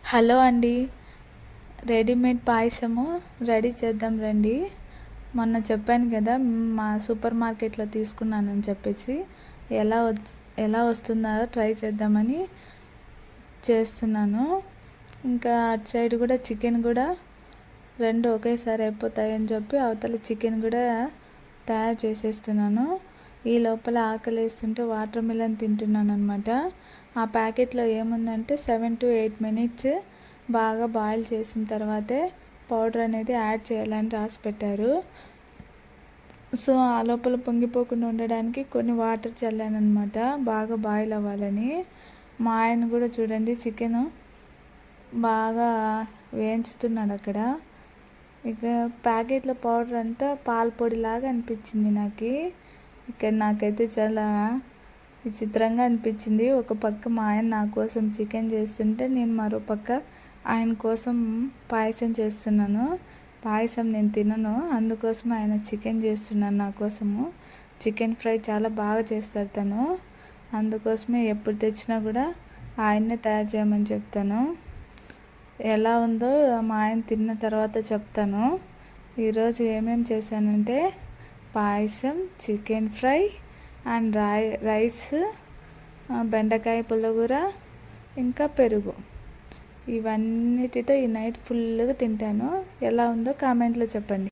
Hello అండి. Readymade పాయసము ready చేద్దాం రండి. మొన్న చెప్పాను కదా మా సూపర్ మార్కెట్లో తీసుకున్నానని చెప్పేసి ఎలా ఎలా వస్తుందో ట్రై చేద్దామని చేస్తున్నాను. ఇంకా అటు సైడ్ కూడా చికెన్ కూడా రెండు ఒకేసారి అయిపోతాయని చెప్పి అవతల చికెన్ కూడా తయారు చేసేస్తున్నాను. ఈ లోపల ఆకలేస్తుంటే వాటర్ మిలన్ తింటున్నాను అనమాట. ఆ ప్యాకెట్లో ఏముందంటే 7 to 8 minutes బాగా బాయిల్ చేసిన తర్వాతే పౌడర్ అనేది యాడ్ చేయాలని రాసి పెట్టారు. సో ఆ లోపల పొంగిపోకుండా ఉండడానికి కొన్ని వాటర్ చల్లాను అనమాట, బాగా బాయిల్ అవ్వాలని. మా ఆయన కూడా చూడండి చికెను బాగా వేయించుతున్నాడు అక్కడ. ఇక ప్యాకెట్లో పౌడర్ అంతా పాల పొడిలాగా అనిపించింది నాకు. ఇక్కడ నాకైతే చాలా విచిత్రంగా అనిపించింది. ఒక పక్క మా ఆయన నా కోసం చికెన్ చేస్తుంటే నేను మరో పక్క ఆయన కోసం పాయసం చేస్తున్నాను. పాయసం నేను తినను, అందుకోసం ఆయన చికెన్ చేస్తున్నాను నా కోసము. చికెన్ ఫ్రై చాలా బాగా చేస్తారు తను, అందుకోసమే ఎప్పుడు తెచ్చినా కూడా ఆయన్నే తయారు చేయమని చెప్తాను. ఎలా ఉందో మా ఆయన తిన్న తర్వాత చెప్తాను. ఈరోజు ఏమేమి చేశానంటే పాయసం, చికెన్ ఫ్రై అండ్ రైస్, బెండకాయ పుల్లగూర, ఇంకా పెరుగు. ఇవన్నిటితో ఈ నైట్ ఫుల్గా తింటాను. ఎలా ఉందో కామెంట్లో చెప్పండి.